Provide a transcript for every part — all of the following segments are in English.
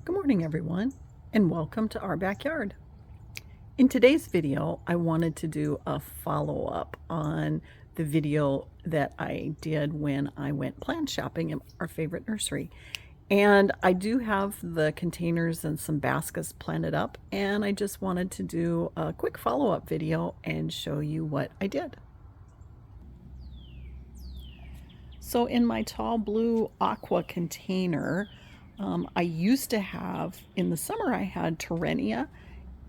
Good morning, everyone, and welcome to our backyard. In today's video, I wanted to do a follow-up on the video that I did when I went plant shopping in our favorite nursery. And I do have the containers and some baskets planted up, and I just wanted to do a quick follow-up video and show you what I did. So in my tall blue aqua container, I used to have, in the summer, I had Terrenia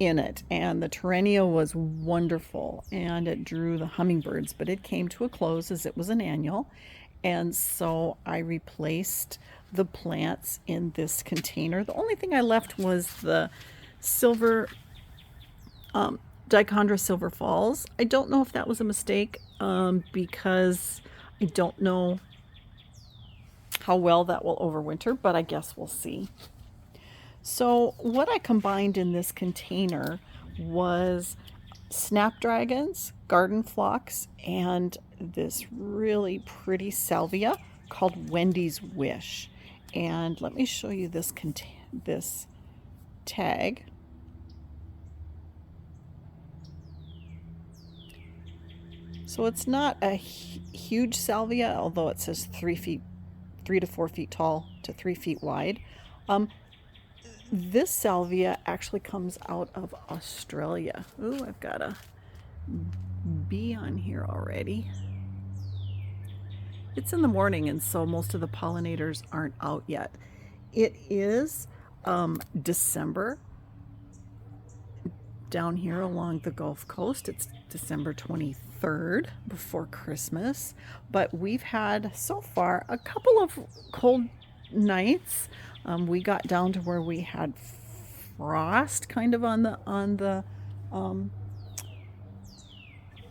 in it, and the Terrenia was wonderful and it drew the hummingbirds, but it came to a close as it was an annual. And so I replaced the plants in this container. The only thing I left was the silver Dichondra Silver Falls. I don't know if that was a mistake because I don't know how well that will overwinter, but I guess we'll see. So what I combined in this container was snapdragons, garden phlox, and this really pretty salvia called Wendy's Wish. And let me show you this tag. So it's not a huge salvia, although it says 3 to 4 feet tall to 3 feet wide. This salvia actually comes out of Australia. Ooh, I've got a bee on here already. It's in the morning, and so most of the pollinators aren't out yet. It is December down here along the Gulf Coast. It's December 23rd, before Christmas, but we've had so far a couple of cold nights. We got down to where we had frost kind of on the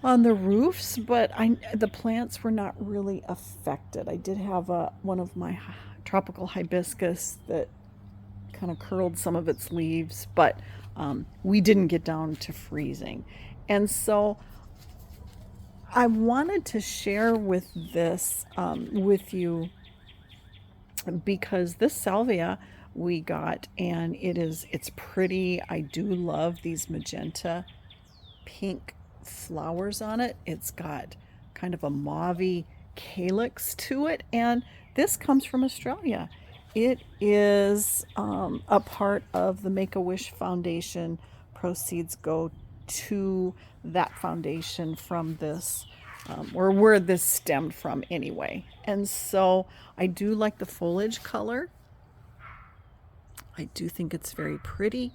roofs, but the plants were not really affected. I did have one of my tropical hibiscus that kind of curled some of its leaves, but we didn't get down to freezing. And so I wanted to share with this with you because this salvia we got, and it's pretty. I do love these magenta pink flowers on it. It's got kind of a mauvey calyx to it, and this comes from Australia. It is a part of the Make-A-Wish Foundation. Proceeds go to that foundation from this, or where this stemmed from anyway. And so I do like the foliage color. I do think it's very pretty.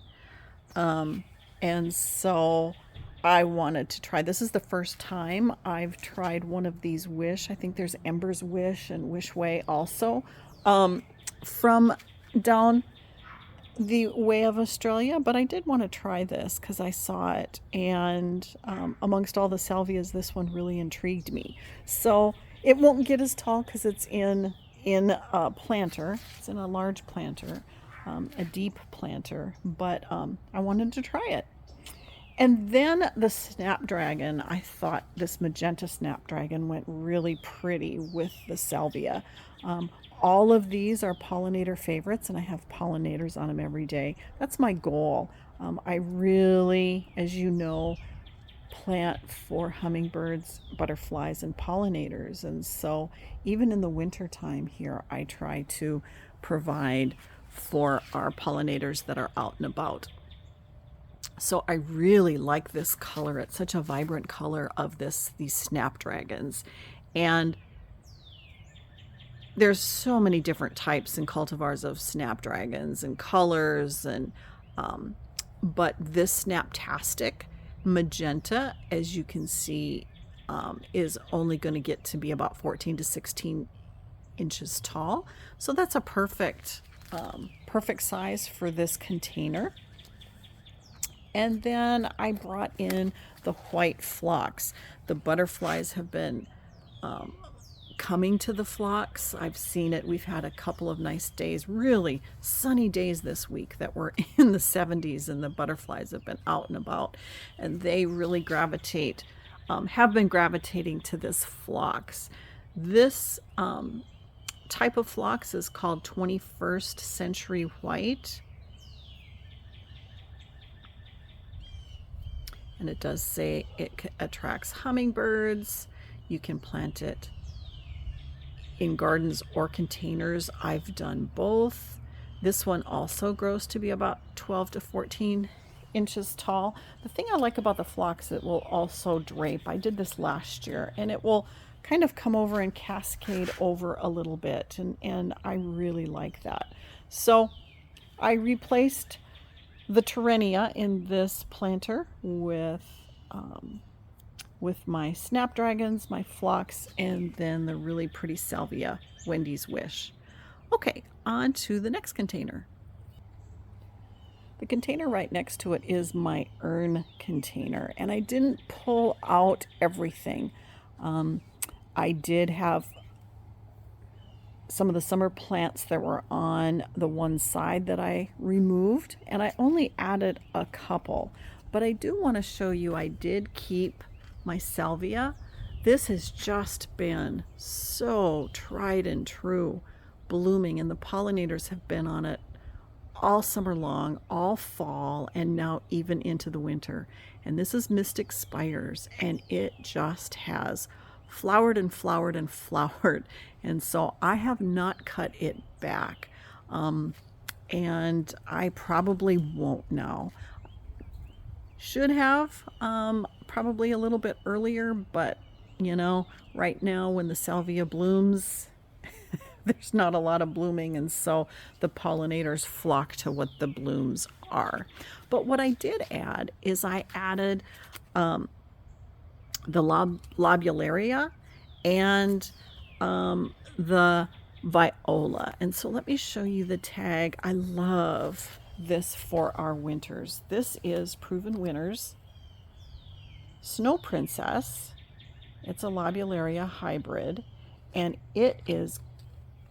And so I wanted to try. This is the first time I've tried one of these Wish. I think there's Ember's Wish and Wish Way also. From down the way of Australia, but I did want to try this because I saw it, and amongst all the salvias, this one really intrigued me. So it won't get as tall because it's in a planter. It's in a large planter, a deep planter, but I wanted to try it. And then the snapdragon, I thought this magenta snapdragon went really pretty with the salvia. All of these are pollinator favorites, and I have pollinators on them every day. That's my goal. I really, as you know, plant for hummingbirds, butterflies, and pollinators. And so even in the winter time here, I try to provide for our pollinators that are out and about. So I really like this color. It's such a vibrant color of these snapdragons. And there's so many different types and cultivars of snapdragons and colors, and but this Snaptastic magenta, as you can see, is only going to get to be about 14 to 16 inches tall. So that's a perfect size for this container. And then I brought in the white phlox. The butterflies have been coming to the phlox. I've seen it. We've had a couple of nice days, really sunny days this week that were in the 70s, and the butterflies have been out and about, and they really gravitate, have been gravitating to this phlox. This type of phlox is called 21st Century White. and it does say it attracts hummingbirds. You can plant it in gardens or containers. I've done both. This one also grows to be about 12 to 14 inches tall. The thing I like about the phlox, it will also drape. I did this last year, and it will kind of come over and cascade over a little bit, and I really like that. So I replaced the Terrenia in this planter with my snapdragons, my phlox, and then the really pretty salvia, Wendy's Wish. Okay, on to the next container. The container right next to it is my urn container, and I didn't pull out everything. I did have some of the summer plants that were on the one side that I removed, and I only added a couple. But I do want to show you I did keep my salvia. This has just been so tried and true blooming, and the pollinators have been on it all summer long, all fall, and now even into the winter. And this is Mystic Spires, and it just has flowered and flowered and flowered. And so I have not cut it back, and I probably won't now. Should have, probably a little bit earlier, but you know, right now when the salvia blooms, there's not a lot of blooming, and so the pollinators flock to what the blooms are. But what I did add is I added the lobularia and the viola. And so let me show you the tag. I love this for our winters. This is Proven Winners Snow Princess. It's a lobularia hybrid, and it is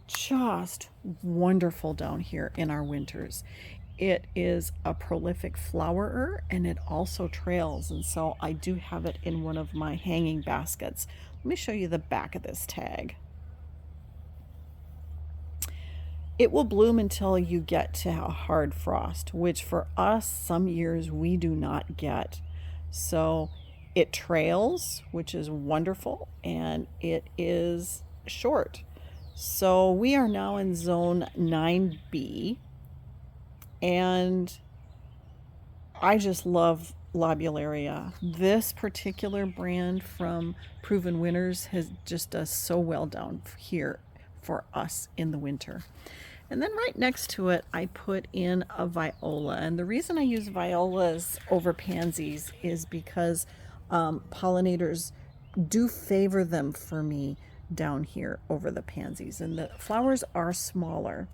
just wonderful down here in our winters. It is a prolific flowerer, and it also trails, and so I do have it in one of my hanging baskets. Let me show you the back of this tag. It will bloom until you get to a hard frost, which for us some years we do not get. So it trails, which is wonderful, and it is short. So we are now in zone 9B, and I just love lobularia. This particular brand from Proven Winners has just does so well down here for us in the winter. And then right next to it, I put in a viola. And the reason I use violas over pansies is because pollinators do favor them for me down here over the pansies, and the flowers are smaller.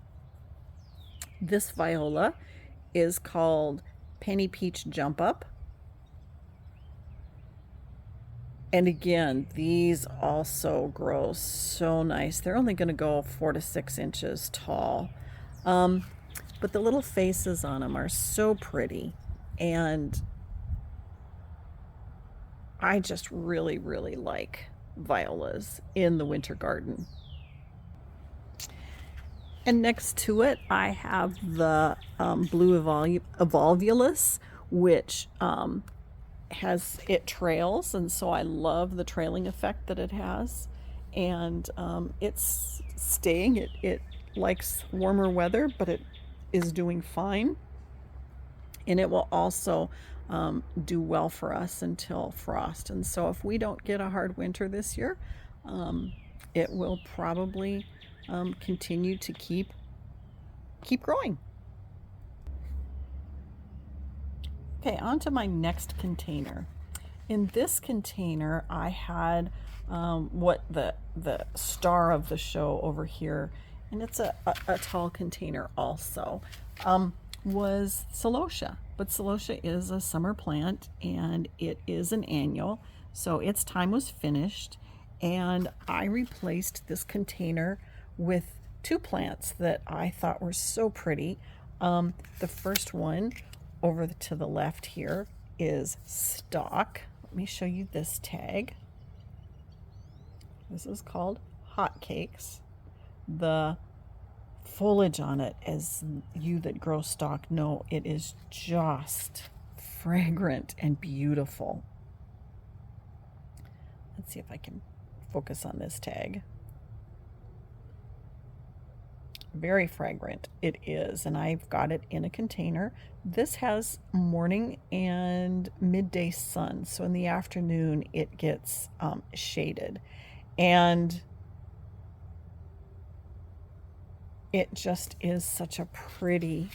This viola is called Penny Peach Jump Up, and again, these also grow so nice. They're only going to go 4 to 6 inches tall, but the little faces on them are so pretty, and I just really like violas in the winter garden. And next to it, I have the blue evolvulus, which it trails, and so I love the trailing effect that it has. And it's staying. It likes warmer weather, but it is doing fine. And it will also do well for us until frost. And so if we don't get a hard winter this year, it will probably continue to keep growing. Okay, on to my next container. In this container, I had what the star of the show over here, and it's a tall container also, was celosia. But celosia is a summer plant, and it is an annual, so its time was finished, and I replaced this container with 2 plants that I thought were so pretty. The first one over to the left here is Stock. Let me show you this tag. This is called Hotcakes. The foliage on it, as you that grow stock know, it is just fragrant and beautiful. Let's see if I can focus on this tag. Very fragrant it is, and I've got it in a container. This has morning and midday sun, so in the afternoon it gets shaded, and it just is such a pretty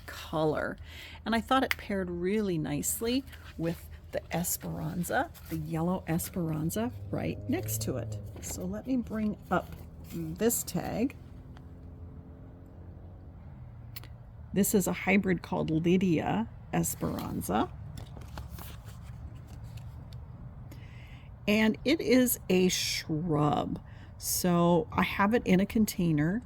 color. And I thought it paired really nicely with the Esperanza, the yellow Esperanza right next to it. So let me bring up this tag. This is a hybrid called Lydia Esperanza. And it is a shrub. So I have it in a container,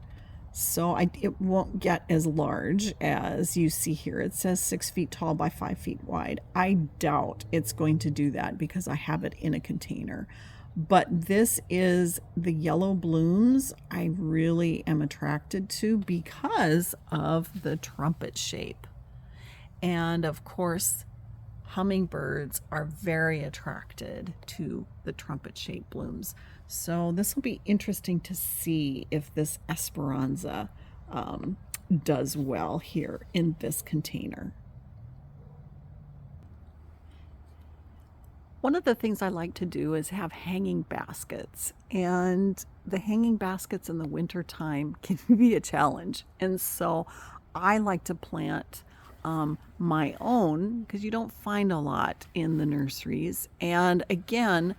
so it won't get as large as you see here. It says 6 feet tall by 5 feet wide. I doubt it's going to do that because I have it in a container. But this is the yellow blooms I really am attracted to because of the trumpet shape. And of course, hummingbirds are very attracted to the trumpet shaped blooms. So this will be interesting to see if this Esperanza does well here in this container. One of the things I like to do is have hanging baskets, and the hanging baskets in the winter time can be a challenge. And so I like to plant my own because you don't find a lot in the nurseries. And again,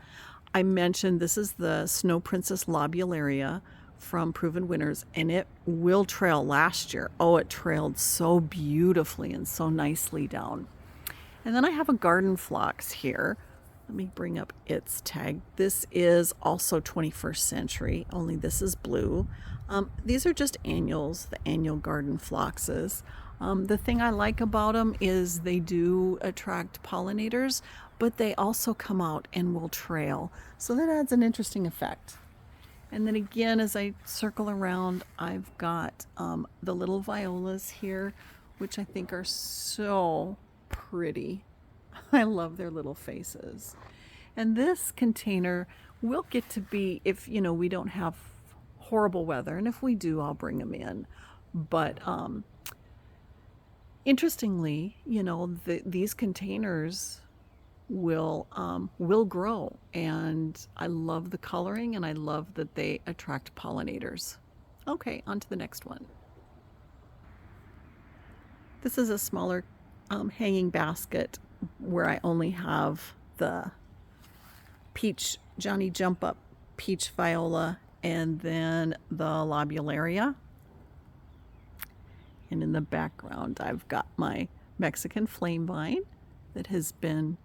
I mentioned this is the Snow Princess lobularia from Proven Winners, and it will trail last year. Oh, it trailed so beautifully and so nicely down. And then I have a garden phlox here. Let me bring up its tag. This is also 21st century, only this is blue. These are just annuals, the annual garden phloxes. The thing I like about them is they do attract pollinators, but they also come out and will trail. So that adds an interesting effect. And then again, as I circle around, I've got the little violas here, which I think are so pretty. I love their little faces. And this container will get to be, if we don't have horrible weather, and if we do, I'll bring them in. But interestingly, these containers will grow, and I love the coloring, and I love that they attract pollinators. Okay, on to the next one. This is a smaller hanging basket where I only have the peach Johnny Jump Up peach viola and then the lobularia. And in the background, I've got my Mexican flame vine that has been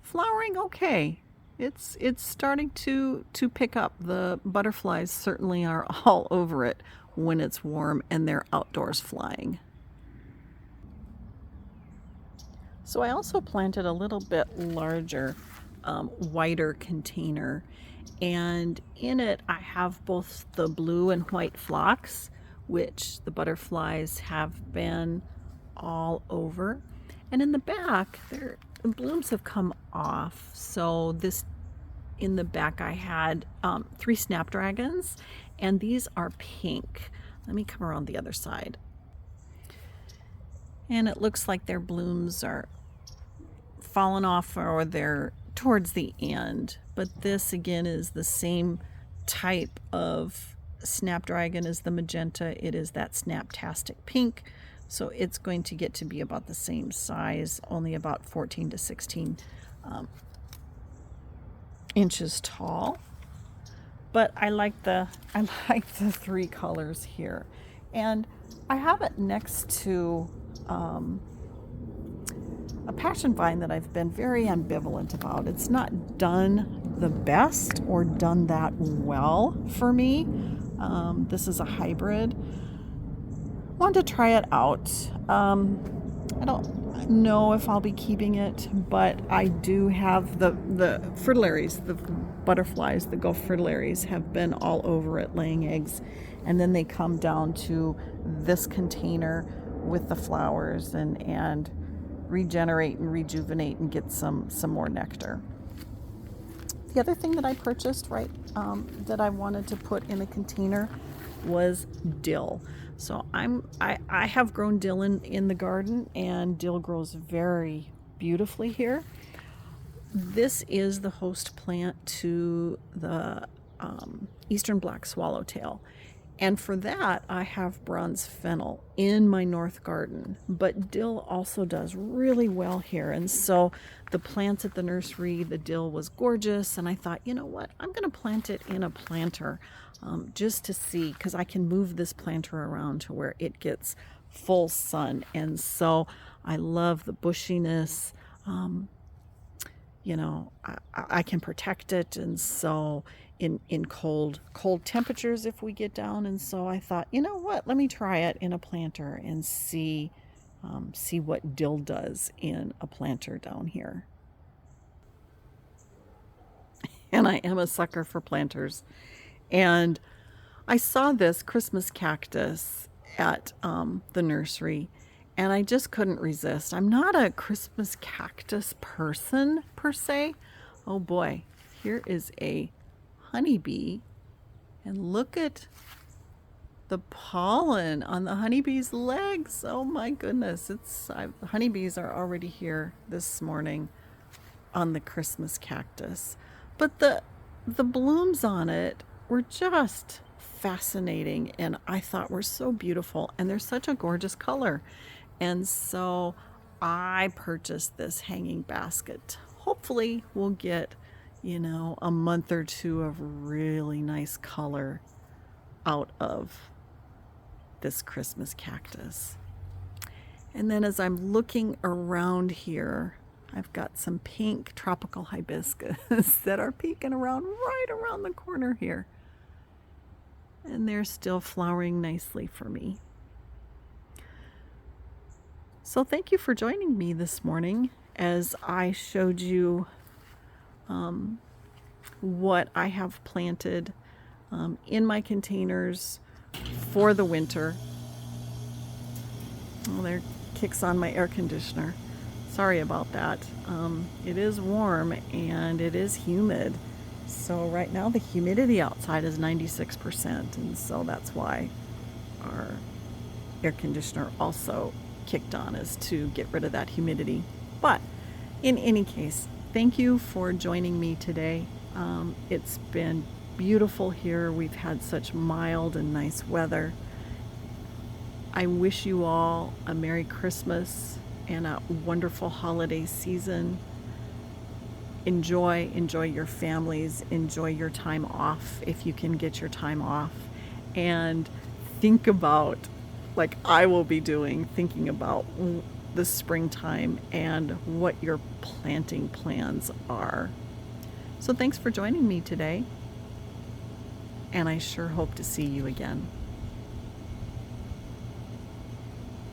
flowering okay. It's starting to pick up. The butterflies certainly are all over it when it's warm and they're outdoors flying. So I also planted a little bit larger, wider container, and in it I have both the blue and white phlox, which the butterflies have been all over. And in the back, the blooms have come off. So this, in the back I had 3 snapdragons, and these are pink. Let me come around the other side. And it looks like their blooms are fallen off, or they're towards the end. But this again is the same type of snapdragon as the magenta. It is that Snaptastic pink, so it's going to get to be about the same size, only about 14 to 16 inches tall. But I like the 3 colors here, and I have it next to a passion vine that I've been very ambivalent about. It's not done the best or done that well for me. This is a hybrid. Wanted to try it out. I don't know if I'll be keeping it, but I do have the fritillaries, the butterflies, the Gulf fritillaries have been all over it laying eggs, and then they come down to this container with the flowers, and regenerate and rejuvenate and get some more nectar. The other thing that I purchased, right, that I wanted to put in a container was dill. So I have grown dill in the garden, and dill grows very beautifully here. This is the host plant to the eastern black swallowtail. And for that, I have bronze fennel in my north garden. But dill also does really well here. And so the plants at the nursery, the dill was gorgeous. And I thought, you know what? I'm going to plant it in a planter just to see, because I can move this planter around to where it gets full sun. And so I love the bushiness. I can protect it, and so in cold temperatures if we get down. And so I thought, you know what, let me try it in a planter and see what dill does in a planter down here. And I am a sucker for planters. And I saw this Christmas cactus at the nursery, and I just couldn't resist. I'm not a Christmas cactus person per se. Oh boy, here is a honeybee, and look at the pollen on the honeybee's legs. Oh my goodness, honeybees are already here this morning on the Christmas cactus. But the blooms on it were just fascinating, and I thought were so beautiful, and they're such a gorgeous color. And so I purchased this hanging basket. Hopefully we'll get, a month or two of really nice color out of this Christmas cactus. And then as I'm looking around here, I've got some pink tropical hibiscus that are peeking around right around the corner here. And they're still flowering nicely for me. So thank you for joining me this morning as I showed you what I have planted in my containers for the winter. Oh, there kicks on my air conditioner. Sorry about that. It is warm and it is humid. So right now the humidity outside is 96%, and so that's why our air conditioner also kicked on, is to get rid of that humidity. But in any case, thank you for joining me today. It's been beautiful here. We've had such mild and nice weather. I wish you all a Merry Christmas and a wonderful holiday season. Enjoy your families, enjoy your time off if you can get your time off, and think about, like I will be doing, thinking about the springtime and what your planting plans are. So thanks for joining me today, and I sure hope to see you again.